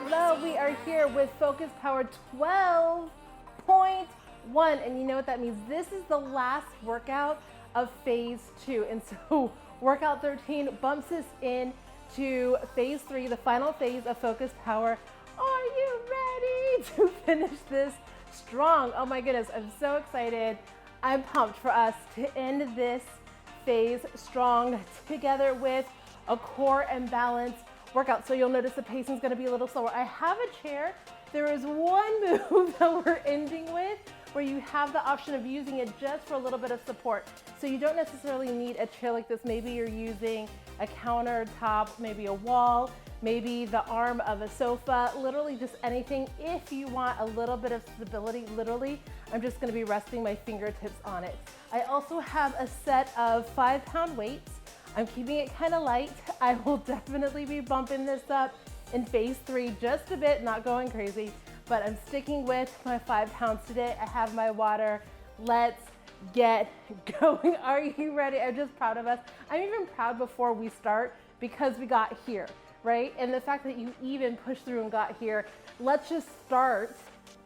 Hello, we are here with Focus Power 12.1, and you know what that means? This is the last workout of phase 2, and so workout 13 bumps us into phase 3, the final phase of Focus Power. Are you ready to finish this strong? Oh my goodness, I'm so excited. I'm pumped for us to end this phase strong together with a core and balance workout. So you'll notice the pacing is going to be a little slower. I have a chair. There is one move that we're ending with where you have the option of using it just for a little bit of support. So you don't necessarily need a chair like this. Maybe you're using a countertop, maybe a wall, maybe the arm of a sofa, literally just anything. If you want a little bit of stability, literally, I'm just going to be resting my fingertips on it. I also have a set of 5-pound weights. I'm keeping it kind of light. I will definitely be bumping this up in phase 3 just a bit, not going crazy, but I'm sticking with my 5 pounds today. I have my water. Let's get going. Are you ready? I'm just proud of us. I'm even proud before we start because we got here, right? And the fact that you even pushed through and got here, let's just start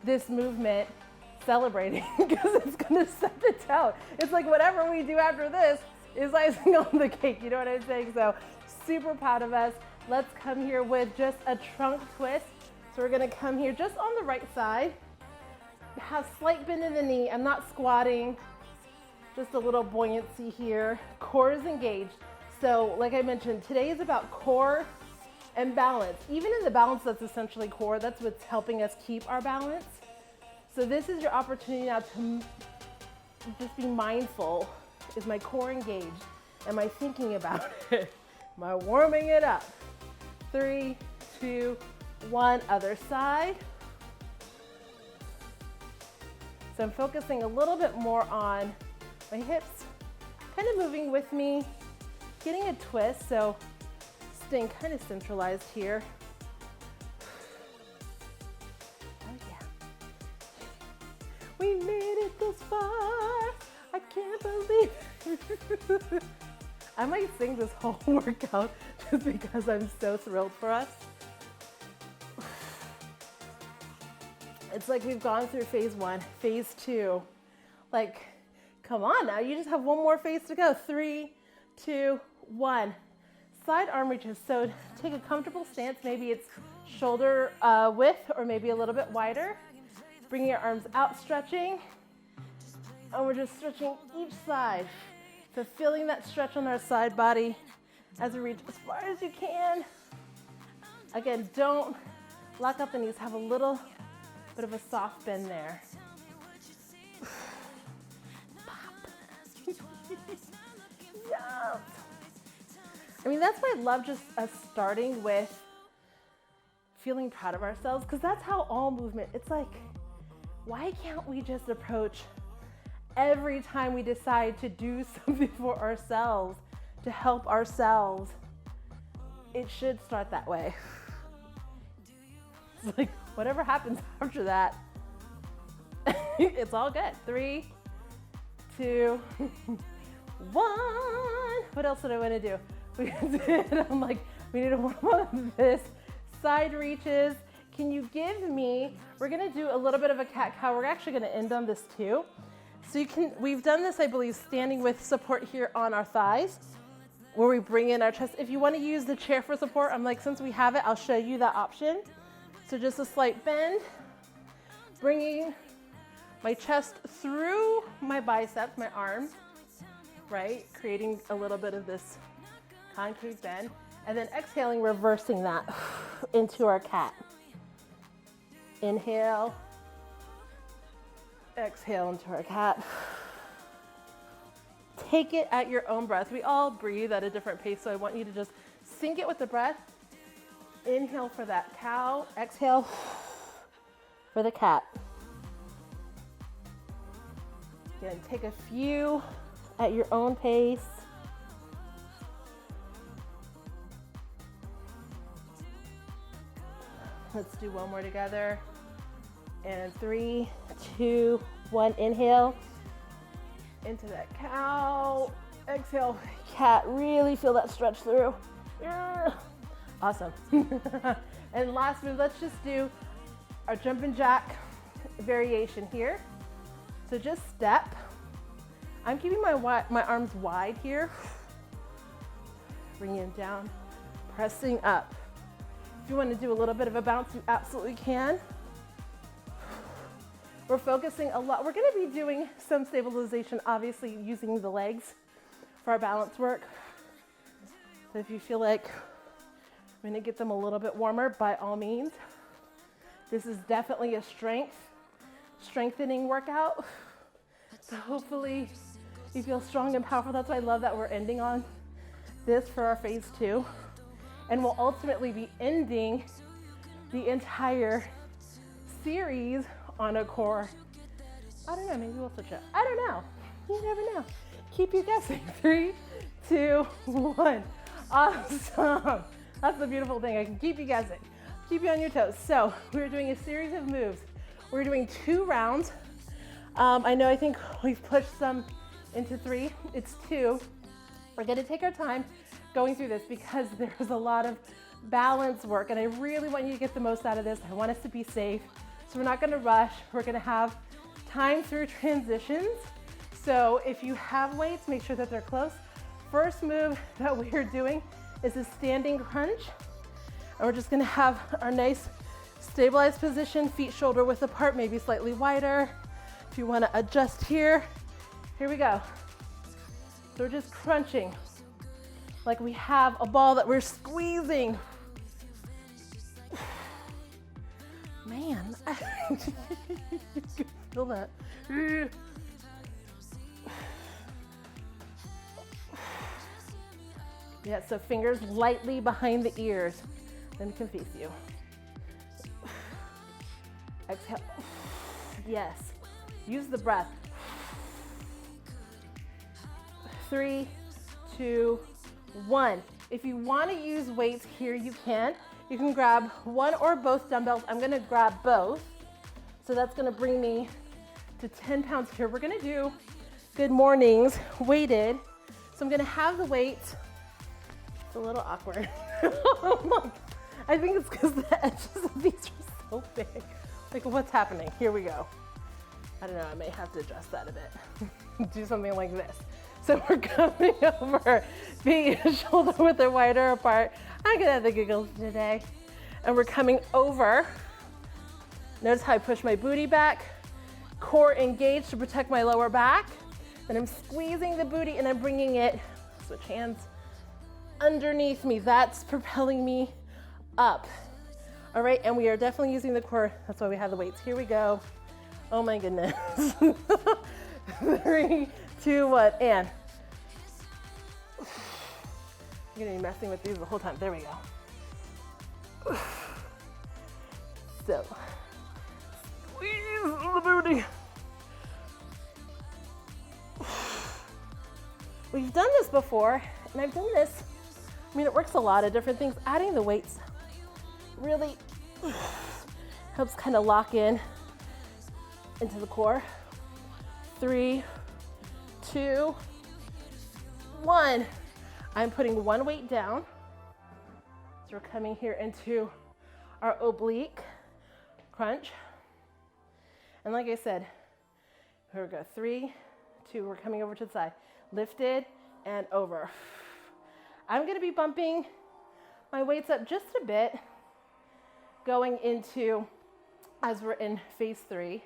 this movement celebrating because it's gonna set the tone. It's like whatever we do after this is icing on the cake, you know what I'm saying? So super proud of us. Let's come here with just a trunk twist. So we're gonna come here just on the right side, have slight bend in the knee. I'm not squatting, just a little buoyancy here. Core is engaged. So like I mentioned, today is about core and balance. Even in the balance, that's essentially core. That's what's helping us keep our balance. So this is your opportunity now to just be mindful. Is my core engaged? Am I thinking about it? Am I warming it up? 3, 2, 1, other side. So I'm focusing a little bit more on my hips, kind of moving with me, getting a twist, so staying kind of centralized here. Oh yeah. We made it this far. I can't believe it. I might sing this whole workout just because I'm so thrilled for us. It's like we've gone through phase 1, phase 2. Like, come on now, you just have one more phase to go. 3, 2, 1. Side arm reaches. So take a comfortable stance. Maybe it's shoulder width or maybe a little bit wider. Bring your arms out, stretching. And we're just stretching each side. So feeling that stretch on our side body as we reach as far as you can. Again, don't lock up the knees. Have a little bit of a soft bend there. Pop. Yeah. I mean, that's why I love just us starting with feeling proud of ourselves, because that's how all movement, it's like, why can't we just approach every time we decide to do something for ourselves, to help ourselves? It should start that way. It's like whatever happens after that, it's all good. 3, 2, 1. What else did I want to do? I'm like, we need to warm up this. Side reaches. Can you give me, we're gonna do a little bit of a cat-cow. We're actually gonna end on this too. So we've done this, I believe, standing with support here on our thighs, where we bring in our chest. If you want to use the chair for support, I'm like, since we have it, I'll show you that option. So just a slight bend, bringing my chest through my biceps, my arms, right? Creating a little bit of this concave bend. And then exhaling, reversing that into our cat. Inhale. Exhale into our cat. Take it at your own breath. We all breathe at a different pace, so I want you to just sync it with the breath. Inhale for that cow. Exhale for the cat. Again, take a few at your own pace. Let's do one more together. And 3, 2, 1. Inhale into that cow. Exhale, cat. Really feel that stretch through. Yeah. Awesome. And last move, let's just do our jumping jack variation here. So just step. I'm keeping my arms wide here. Bringing it down, pressing up. If you want to do a little bit of a bounce, you absolutely can. We're focusing a lot. We're going to be doing some stabilization, obviously using the legs for our balance work. So if you feel like I'm going to get them a little bit warmer, by all means. This is definitely a strengthening workout. So hopefully you feel strong and powerful. That's why I love that we're ending on this for our phase 2. And we'll ultimately be ending the entire series on a core. I don't know, maybe we'll switch it. I don't know. You never know. Keep you guessing. 3, 2, 1. Awesome. That's the beautiful thing. I can keep you guessing. Keep you on your toes. So we're doing a series of moves. We're doing 2 rounds. I think we've pushed some into 3. It's 2. We're gonna take our time going through this because there's a lot of balance work and I really want you to get the most out of this. I want us to be safe. So we're not gonna rush. We're gonna have time through transitions. So if you have weights, make sure that they're close. First move that we're doing is a standing crunch. And we're just gonna have our nice stabilized position, feet shoulder width apart, maybe slightly wider. If you wanna adjust here we go. So we're just crunching like we have a ball that we're squeezing. Man, you can feel that. Yeah, so fingers lightly behind the ears. Let me confuse you. Exhale. Yes. Use the breath. 3, 2, 1. If you want to use weights here, you can. You can grab one or both dumbbells. I'm going to grab both. So that's going to bring me to 10 pounds here. We're going to do good mornings weighted. So I'm going to have the weights. It's a little awkward. I think it's because the edges of these are so big. Like, what's happening? Here we go. I don't know, I may have to adjust that a bit. Do something like this. So we're coming over, feet shoulder width or wider apart. I'm gonna have the giggles today. And we're coming over. Notice how I push my booty back, core engaged to protect my lower back. Then I'm squeezing the booty and I'm bringing it, switch hands, underneath me. That's propelling me up. All right, and we are definitely using the core. That's why we have the weights. Here we go. Oh my goodness. 3, 2, 1, and. I'm gonna be messing with these the whole time. There we go. So, squeeze the booty. We've done this before, and I've done this. I mean, it works a lot of different things. Adding the weights really helps kind of lock in into the core. 3, 2, 1. I'm putting one weight down. So we're coming here into our oblique crunch. And like I said, here we go. 3, 2, we're coming over to the side. Lifted and over. I'm gonna be bumping my weights up just a bit going into, as we're in phase 3.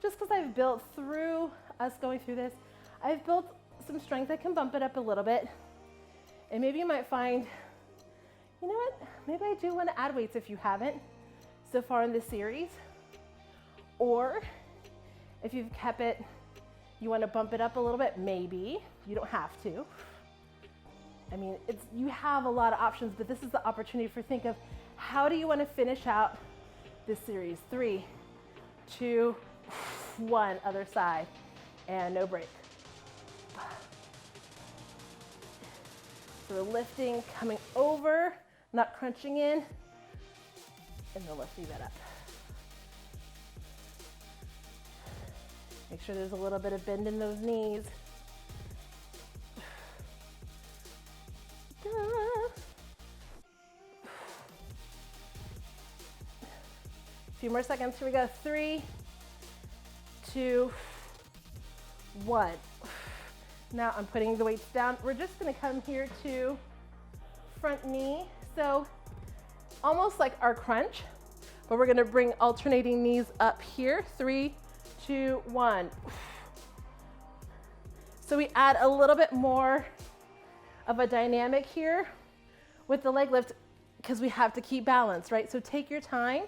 Just because I've built through us going through this, I've built some strength. I can bump it up a little bit. And maybe you might find, you know what? Maybe I do want to add weights if you haven't so far in this series. Or if you've kept it, you want to bump it up a little bit, maybe. You don't have to. I mean, you have a lot of options, but this is the opportunity for think of how do you want to finish out this series? 3, 2, 1, other side, and no break. So we're lifting, coming over, not crunching in, and then lifting that up. Make sure there's a little bit of bend in those knees. more seconds. Here we go. 3, 2, 1. Now I'm putting the weights down. We're just gonna come here to front knee. So almost like our crunch, but we're gonna bring alternating knees up here. 3, 2, 1. So we add a little bit more of a dynamic here with the leg lift because we have to keep balance, right? So take your time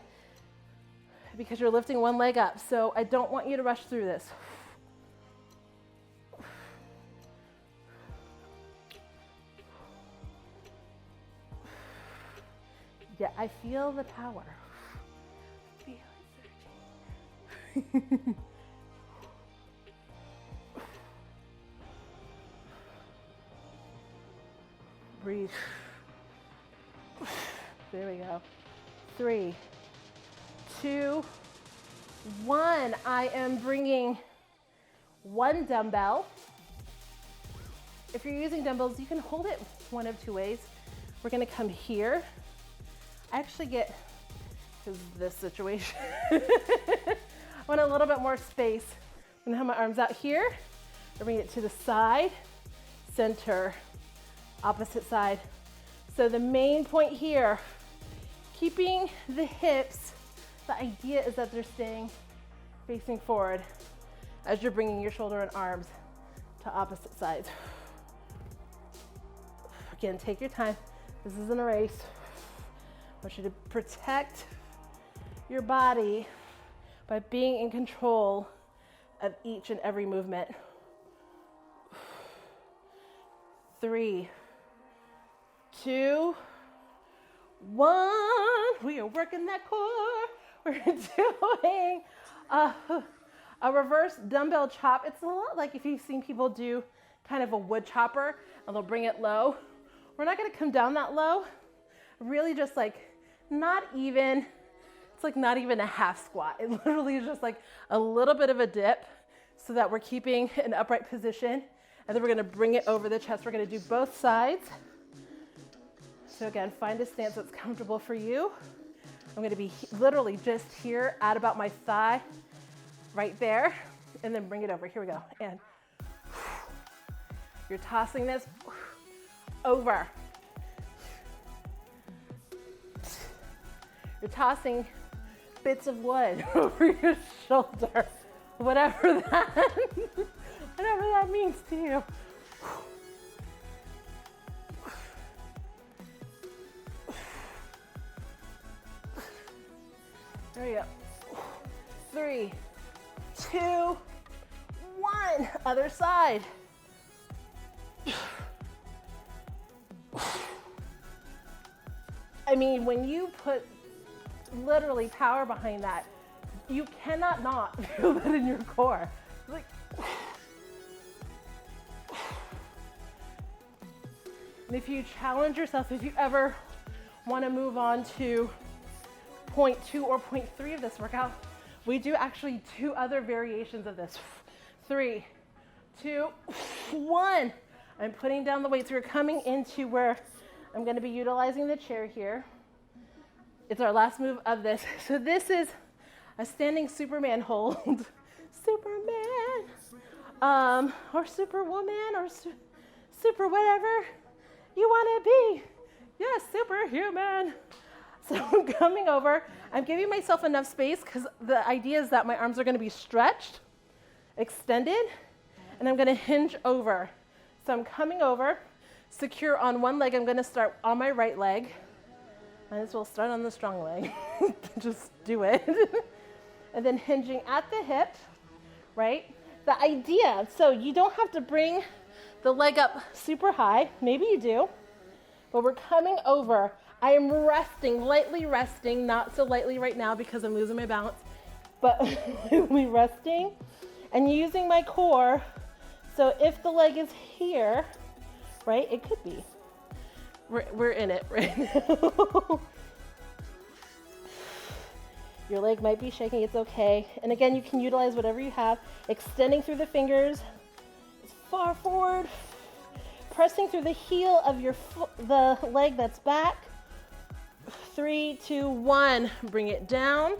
because you're lifting one leg up. So I don't want you to rush through this. Yeah, I feel the power. Feel it surging. Breathe. There we go. 3, 2, 1. I am bringing one dumbbell. If you're using dumbbells, you can hold it one of two ways. We're gonna come here. I actually get, because this situation, I want a little bit more space. I'm gonna have my arms out here. I bring it to the side, center, opposite side. So the main point here, keeping the hips, the idea is that they're staying facing forward as you're bringing your shoulder and arms to opposite sides. Again, take your time. This isn't a race. I want you to protect your body by being in control of each and every movement. 3, 2, 1. We are working that core. We're doing a reverse dumbbell chop. It's a lot like if you've seen people do kind of a wood chopper and they'll bring it low. We're not gonna come down that low. Really just like not even, it's like not even a half squat. It literally is just like a little bit of a dip so that we're keeping an upright position. And then we're gonna bring it over the chest. We're gonna do both sides. So again, find a stance that's comfortable for you. I'm gonna be literally just here at about my thigh, right there, and then bring it over. Here we go. And you're tossing this over. You're tossing bits of wood over your shoulder, whatever that means to you. There you go. 3, 2, 1. Other side. I mean, when you put literally power behind that, you cannot not feel that in your core. Like, and if you challenge yourself, if you ever want to move on to point 2 or point 3 of this workout, we do actually 2 other variations of this. 3, 2, 1. I'm putting down the weights. We're coming into where I'm going to be utilizing the chair here. It's our last move of this. So this is a standing Superman hold. Superman, or Superwoman, or super whatever you want to be. Yes, superhuman. So I'm coming over. I'm giving myself enough space because the idea is that my arms are going to be stretched, extended, and I'm going to hinge over. So I'm coming over, secure on one leg. I'm going to start on my right leg. Might as well start on the strong leg. Just do it. And then hinging at the hip, right? The idea, so you don't have to bring the leg up super high. Maybe you do, but we're coming over. I am resting, lightly resting, not so lightly right now because I'm losing my balance, but lightly resting and using my core. So if the leg is here, right, it could be. We're in it right now. Your leg might be shaking, it's okay. And again, you can utilize whatever you have, extending through the fingers as far forward, pressing through the heel of your the leg that's back. 3, 2, 1, bring it down.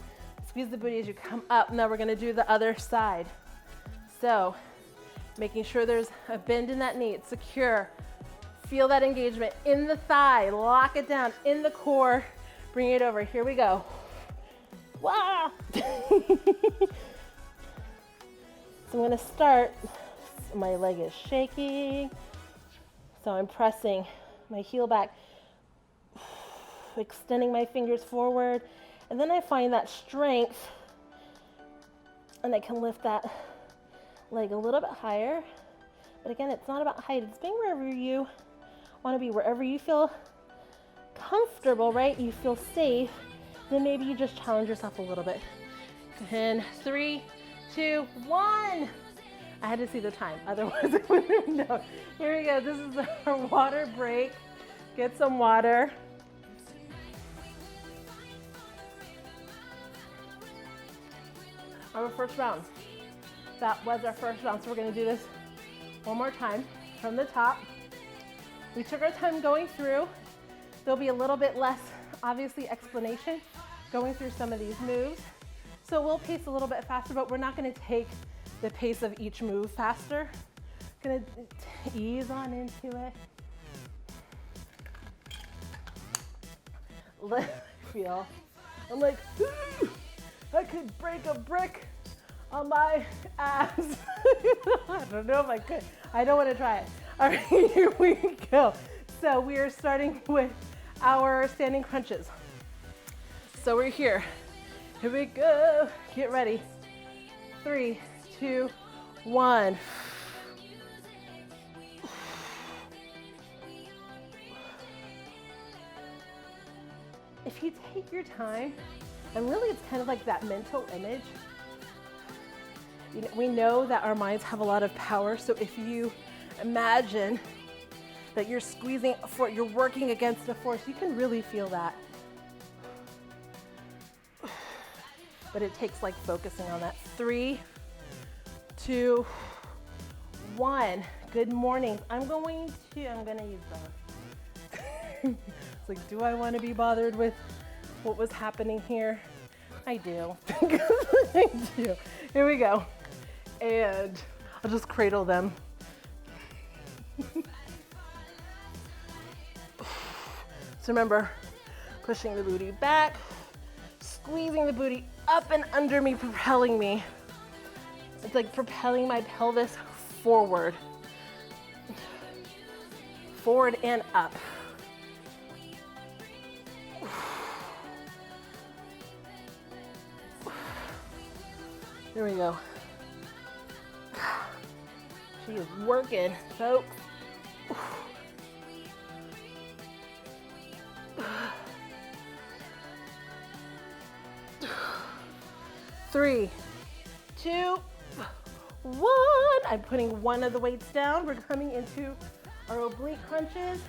Squeeze the booty as you come up. Now we're gonna do the other side. So, making sure there's a bend in that knee, it's secure. Feel that engagement in the thigh, lock it down in the core, bring it over. Here we go. Wow! So I'm gonna start, my leg is shaking, so I'm pressing my heel back, extending my fingers forward, and then I find that strength, and I can lift that leg a little bit higher. But again, it's not about height, it's being wherever you want to be, wherever you feel comfortable, right? You feel safe, then maybe you just challenge yourself a little bit. And 3, 2, 1. I had to see the time, otherwise I wouldn't know. Here we go, this is our water break. Get some water. Our first round. That was our first round, so we're gonna do this one more time from the top. We took our time going through. There'll be a little bit less, obviously, explanation going through some of these moves. So we'll pace a little bit faster, but we're not gonna take the pace of each move faster. Gonna ease on into it. Let feel. I'm like, I could break a brick on my abs. I don't know if I could. I don't want to try it. All right, here we go. So we are starting with our standing crunches. So we're here. Here we go. Get ready. 3, 2, 1. If you take your time, and really it's kind of like that mental image. You know, we know that our minds have a lot of power, so if you imagine that you're squeezing for, you're working against a force, you can really feel that. But it takes like focusing on that. 3, 2, 1. Good morning. I'm gonna use those. It's like, do I want to be bothered with what was happening here? I do. I do. Here we go. And I'll just cradle them. So remember, pushing the booty back, squeezing the booty up and under me, propelling me. It's like propelling my pelvis forward. Forward and up. There we go. She is working, folks. 3, 2, 1. I'm putting one of the weights down. We're coming into our oblique crunches.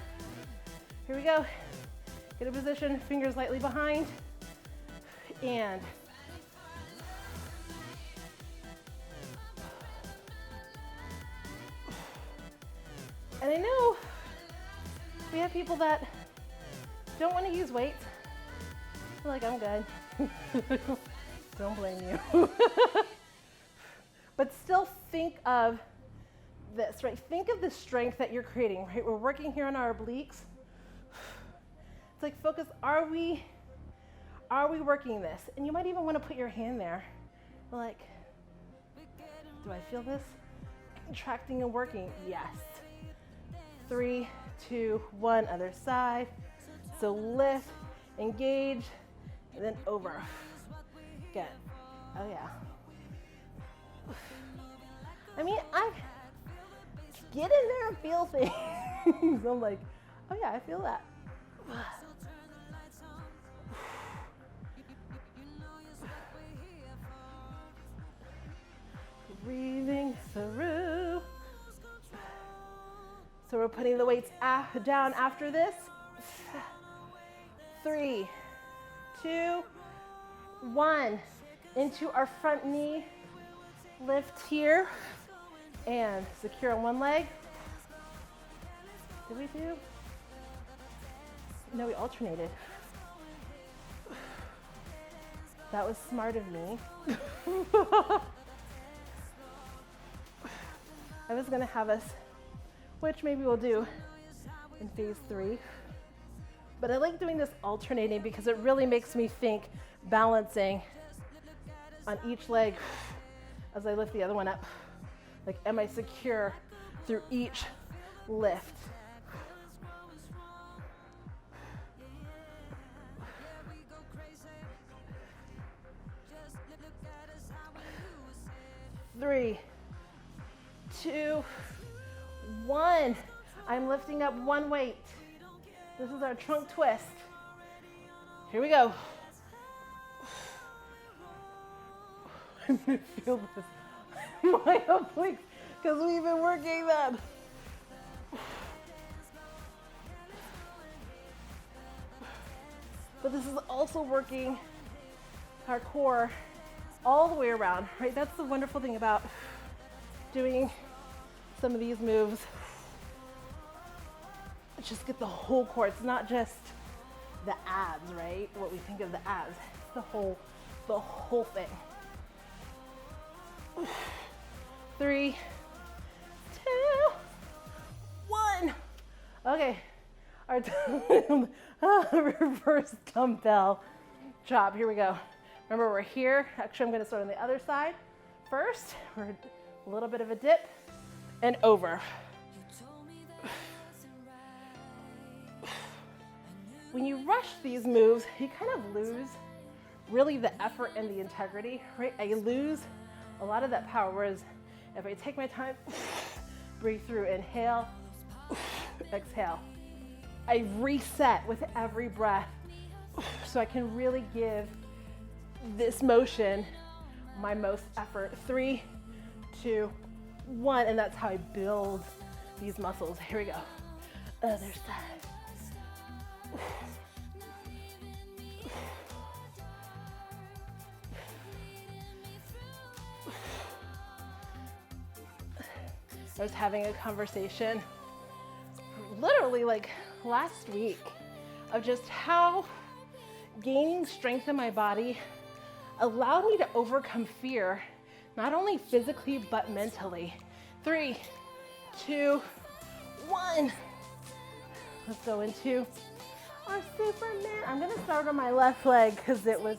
Here we go. Get a position, fingers lightly behind. And I know we have people that don't want to use weights. They're like, I'm good. Don't blame you. But still think of this, right? Think of the strength that you're creating, right? We're working here on our obliques. It's like, focus, are we working this? And you might even want to put your hand there. Like, do I feel this? Contracting and working, yes. 3, 2, 1, other side. So lift, engage, and then over. Good. Oh yeah. I mean, I get in there and feel things. I'm like, oh yeah, I feel that. Breathing through. So we're putting the weights down after this. 3, 2, 1. Into our front knee. Lift here and secure on one leg. Did we do? No, we alternated. That was smart of me. I was gonna have us, which maybe we'll do in phase 3, but I like doing this alternating because it really makes me think balancing on each leg as I lift the other one up. Like, am I secure through each lift? Three, 2, 1. I'm lifting up one weight. This is our trunk twist. Here we go. I'm gonna feel this. My obliques, because we've been working them. But this is also working our core all the way around, right? That's the wonderful thing about doing some of these moves. Just get the whole core. It's not just the abs, right? What we think of the abs. It's the whole thing. 3, 2, 1. Okay, our reverse dumbbell drop. Here we go. Remember, we're here. Actually, I'm going to start on the other side first. We're a little bit of a dip and over. When you rush these moves, you kind of lose really the effort and the integrity, right? I lose a lot of that power, whereas if I take my time, breathe through, inhale, exhale, I reset with every breath so I can really give this motion my most effort. 3, 2, 1, and that's how I build these muscles. Here we go. Other side. I was having a conversation literally like last week of just how gaining strength in my body allowed me to overcome fear, not only physically, but mentally. 3, 2, 1. Let's go into our Superman. I'm gonna start on my left leg because it was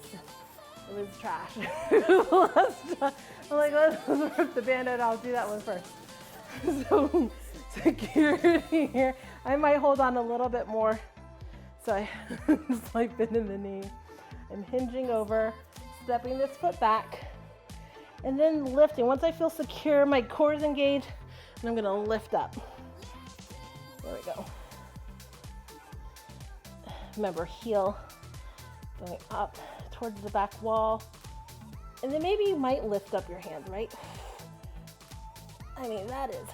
trash. I'm like, let's rip the Band-Aid. I'll do that one first. So security here. I might hold on a little bit more. So I just like bend in the knee. I'm hinging over, stepping this foot back, and then lifting. Once I feel secure, my core is engaged, and I'm gonna lift up. There we go. Remember, heel going up towards the back wall. And then maybe you might lift up your hands, right? I mean, that is,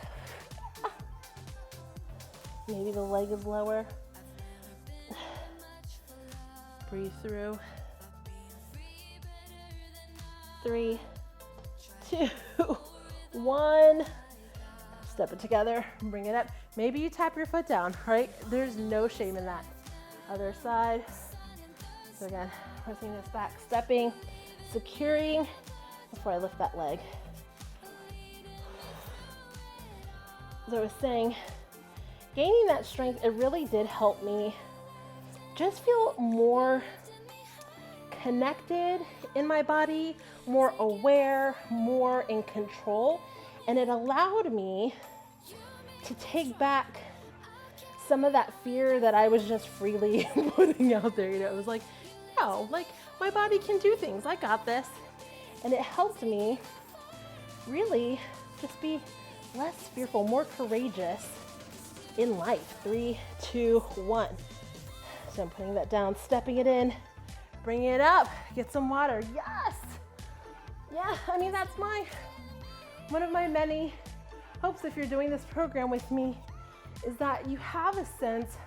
maybe the leg is lower. Breathe through. 3, 2, 1. Step it together, bring it up. Maybe you tap your foot down, right? There's no shame in that. Other side. So again, pressing this back, stepping, securing before I lift that leg. As I was saying, gaining that strength, it really did help me just feel more connected in my body, more aware, more in control, and it allowed me to take back some of that fear that I was just freely putting out there. You know, it was like, no, like my body can do things. I got this. And it helped me really just be less fearful, more courageous in life. 3, 2, 1. So I'm putting that down, stepping it in, bringing it up, get some water. Yes. Yeah, I mean, that's one of my many hopes if you're doing this program with me, is that you have a sense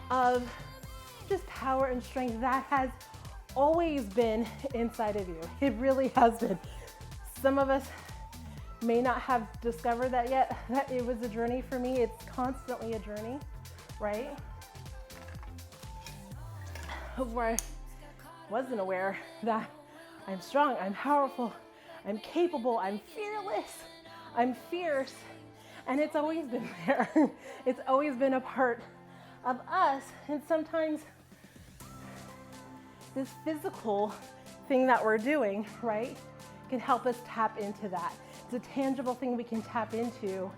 of just power and strength that has always been inside of you. It really has been. Some of us may not have discovered that yet, that it was a journey for me. It's constantly a journey, right? Where wasn't aware that I'm strong, I'm powerful, I'm capable, I'm fearless, I'm fierce, and it's always been there. It's always been a part of us, and sometimes this physical thing that we're doing, right, can help us tap into that. It's a tangible thing we can tap into.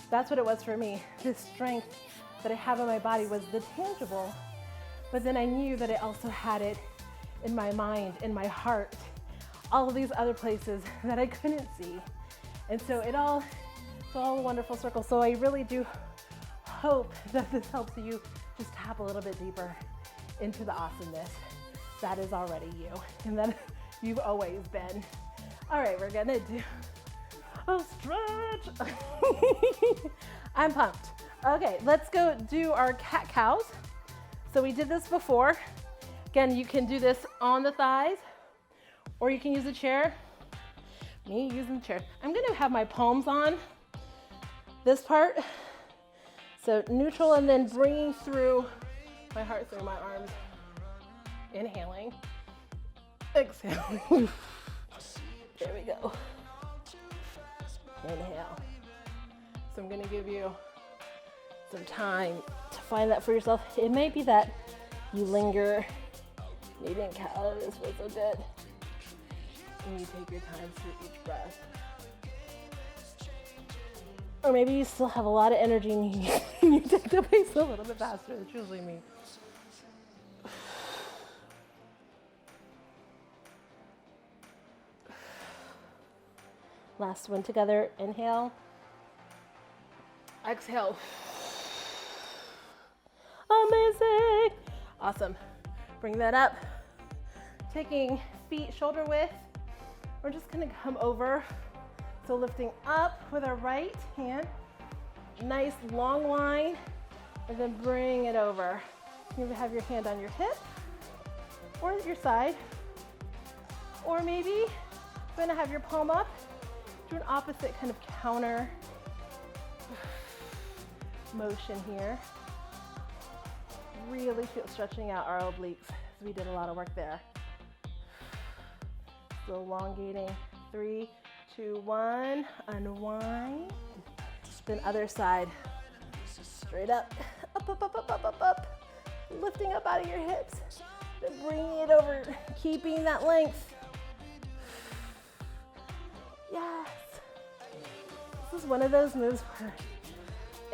That's what it was for me. This strength that I have in my body was the tangible, but then I knew that I also had it in my mind, in my heart, all of these other places that I couldn't see. And so it's all a wonderful circle. So I really do hope that this helps you just tap a little bit deeper into the awesomeness that is already you and that you've always been. All right, we're gonna do a stretch. I'm pumped. Okay, let's go do our cat-cows. So we did this before. Again, you can do this on the thighs or you can use a chair. Me using the chair. I'm gonna have my palms on this part. So neutral and then bringing through my heart through my arms. Inhaling, exhaling. There we go. Inhale. So I'm gonna give you some time to find that for yourself. It may be that you linger, you didn't get out of this was so good. And you take your time through each breath. Or maybe you still have a lot of energy and you take the pace a little bit faster. That's usually me. Last one together. Inhale. Exhale. Amazing. Awesome. Bring that up. Taking feet shoulder width. We're just gonna come over. So lifting up with our right hand. Nice long line. And then bring it over. You have your hand on your hip or your side. Or maybe you're gonna have your palm up. Do an opposite kind of counter motion here. Really feel stretching out our obliques. So we did a lot of work there. So elongating. 3, 2, 1. Unwind. Then other side. Straight up. Up, up, up, up, up, up, up. Lifting up out of your hips. Then bringing it over. Keeping that length. Yes. This is one of those moves where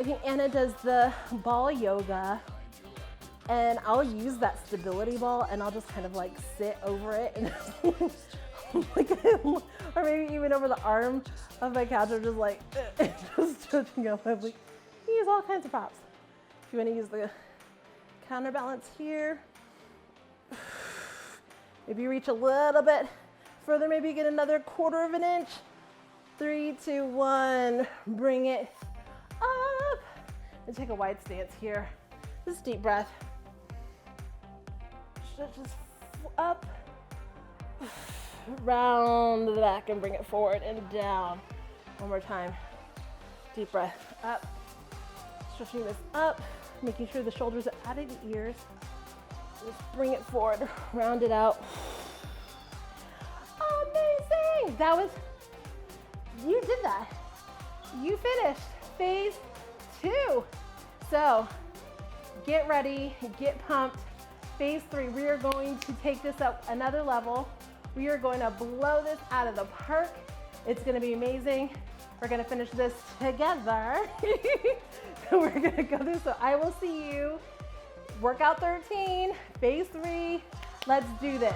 I think Anna does the ball yoga and I'll use that stability ball and I'll just kind of like sit over it and like, or maybe even over the arm of my couch or just like just stretching up. I'm like, use all kinds of props. If you want to use the counterbalance here, maybe reach a little bit further, maybe get another 1/4 of an inch. 3, 2, 1, bring it up. And take a wide stance here. Just deep breath. Just up, round the back and bring it forward and down. One more time. Deep breath, up. Stretching this up, making sure the shoulders are out of the ears. Just bring it forward, round it out. Amazing! That was, you did that. You finished phase 2. So get ready, get pumped. Phase 3, we are going to take this up another level. We are going to blow this out of the park. It's gonna be amazing. We're gonna finish this together. We're gonna go through, so I will see you. Workout 13, phase 3. Let's do this.